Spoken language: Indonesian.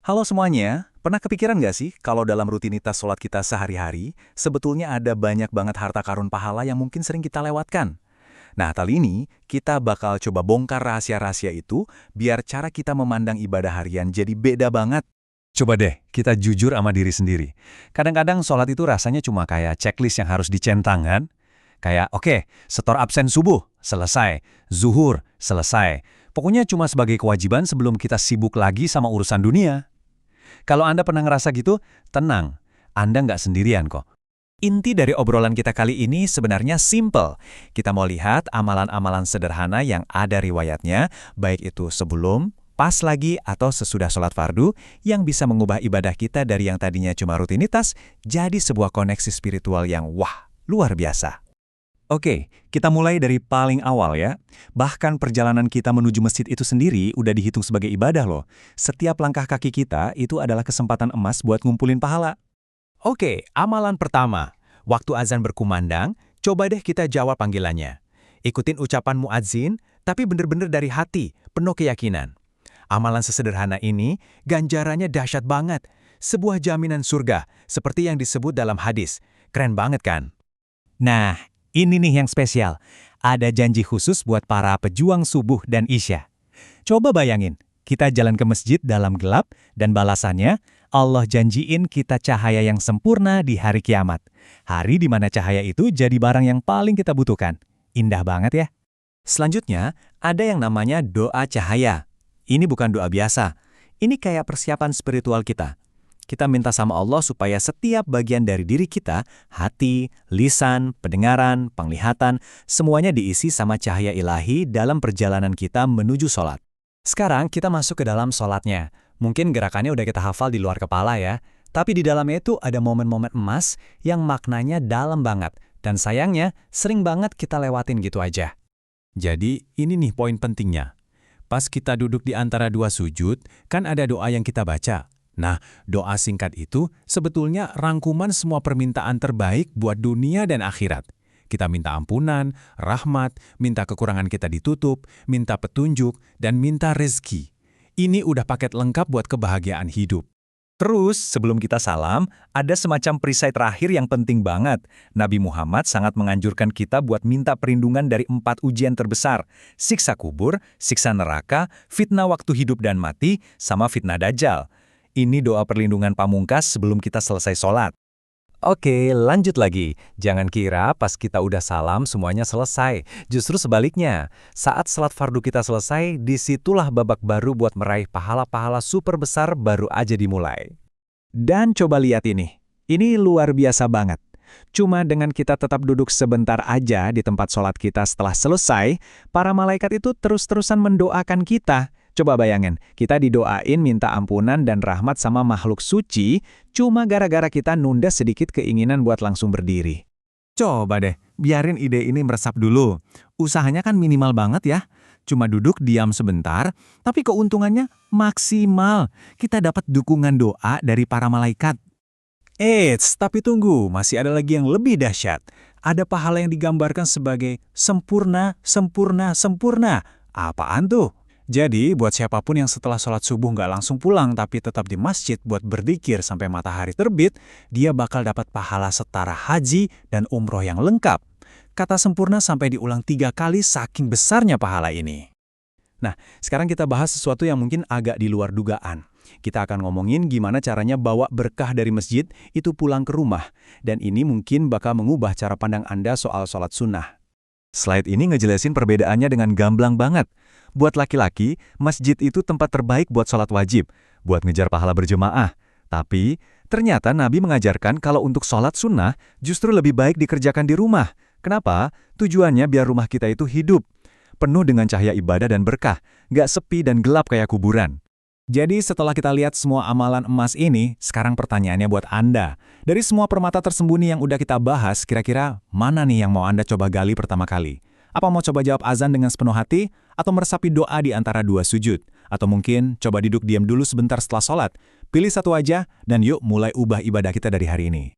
Halo semuanya, pernah kepikiran nggak sih kalau dalam rutinitas sholat kita sehari-hari, sebetulnya ada banyak banget harta karun pahala yang mungkin sering kita lewatkan? Nah, kali ini kita bakal coba bongkar rahasia-rahasia itu biar cara kita memandang ibadah harian jadi beda banget. Coba deh, kita jujur sama diri sendiri. Kadang-kadang sholat itu rasanya cuma kayak checklist yang harus dicentang kan? Kayak, oke, setor absen subuh, selesai. Zuhur, selesai. Pokoknya cuma sebagai kewajiban sebelum kita sibuk lagi sama urusan dunia. Kalau Anda pernah ngerasa gitu, tenang. Anda nggak sendirian kok. Inti dari obrolan kita kali ini sebenarnya simple. Kita mau lihat amalan-amalan sederhana yang ada riwayatnya, baik itu sebelum, pas lagi, atau sesudah sholat fardu, yang bisa mengubah ibadah kita dari yang tadinya cuma rutinitas, jadi sebuah koneksi spiritual yang wah, luar biasa. Oke, kita mulai dari paling awal ya. Bahkan perjalanan kita menuju masjid itu sendiri udah dihitung sebagai ibadah loh. Setiap langkah kaki kita itu adalah kesempatan emas buat ngumpulin pahala. Oke, amalan pertama. Waktu azan berkumandang, coba deh kita jawab panggilannya. Ikutin ucapan muadzin, tapi bener-bener dari hati, penuh keyakinan. Amalan sesederhana ini, ganjarannya dahsyat banget. Sebuah jaminan surga, seperti yang disebut dalam hadis. Keren banget kan? Nah, ini nih yang spesial. Ada janji khusus buat para pejuang subuh dan isya. Coba bayangin, kita jalan ke masjid dalam gelap, dan balasannya, Allah janjiin kita cahaya yang sempurna di hari kiamat. Hari di mana cahaya itu jadi barang yang paling kita butuhkan. Indah banget ya. Selanjutnya, ada yang namanya doa cahaya. Ini bukan doa biasa. Ini kayak persiapan spiritual kita. Kita minta sama Allah supaya setiap bagian dari diri kita, hati, lisan, pendengaran, penglihatan, semuanya diisi sama cahaya ilahi dalam perjalanan kita menuju sholat. Sekarang kita masuk ke dalam sholatnya. Mungkin gerakannya udah kita hafal di luar kepala ya, tapi di dalamnya itu ada momen-momen emas yang maknanya dalam banget, dan sayangnya sering banget kita lewatin gitu aja. Jadi ini nih poin pentingnya. Pas kita duduk di antara dua sujud, kan ada doa yang kita baca. Nah, doa singkat itu sebetulnya rangkuman semua permintaan terbaik buat dunia dan akhirat. Kita minta ampunan, rahmat, minta kekurangan kita ditutup, minta petunjuk, dan minta rezeki. Ini udah paket lengkap buat kebahagiaan hidup. Terus, sebelum kita salam, ada semacam perisai terakhir yang penting banget. Nabi Muhammad sangat menganjurkan kita buat minta perlindungan dari 4 ujian terbesar. Siksa kubur, siksa neraka, fitnah waktu hidup dan mati, sama fitnah dajjal. Ini doa perlindungan pamungkas sebelum kita selesai sholat. Oke, lanjut lagi. Jangan kira pas kita udah salam semuanya selesai. Justru sebaliknya, saat salat fardu kita selesai, disitulah babak baru buat meraih pahala-pahala super besar baru aja dimulai. Dan coba lihat ini. Ini luar biasa banget. Cuma dengan kita tetap duduk sebentar aja di tempat sholat kita setelah selesai, para malaikat itu terus-terusan mendoakan kita. Coba bayangin, kita didoain minta ampunan dan rahmat sama makhluk suci, cuma gara-gara kita nunda sedikit keinginan buat langsung berdiri. Coba deh, biarin ide ini meresap dulu. Usahanya kan minimal banget ya. Cuma duduk diam sebentar, tapi keuntungannya maksimal. Kita dapat dukungan doa dari para malaikat. Eits, tapi tunggu, masih ada lagi yang lebih dahsyat. Ada pahala yang digambarkan sebagai sempurna, sempurna, sempurna. Apaan tuh? Jadi, buat siapapun yang setelah sholat subuh nggak langsung pulang tapi tetap di masjid buat berzikir sampai matahari terbit, dia bakal dapat pahala setara haji dan umroh yang lengkap. Kata sempurna sampai diulang 3 kali saking besarnya pahala ini. Nah, sekarang kita bahas sesuatu yang mungkin agak di luar dugaan. Kita akan ngomongin gimana caranya bawa berkah dari masjid itu pulang ke rumah. Dan ini mungkin bakal mengubah cara pandang Anda soal sholat sunnah. Slide ini ngejelasin perbedaannya dengan gamblang banget. Buat laki-laki, masjid itu tempat terbaik buat sholat wajib, buat ngejar pahala berjemaah. Tapi, ternyata Nabi mengajarkan kalau untuk sholat sunnah justru lebih baik dikerjakan di rumah. Kenapa? Tujuannya biar rumah kita itu hidup, penuh dengan cahaya ibadah dan berkah, nggak sepi dan gelap kayak kuburan. Jadi setelah kita lihat semua amalan emas ini, sekarang pertanyaannya buat Anda. Dari semua permata tersembunyi yang udah kita bahas, kira-kira mana nih yang mau Anda coba gali pertama kali? Apa mau coba jawab azan dengan sepenuh hati? Atau meresapi doa di antara 2 sujud? Atau mungkin coba duduk diam dulu sebentar setelah sholat? Pilih satu aja, dan yuk mulai ubah ibadah kita dari hari ini.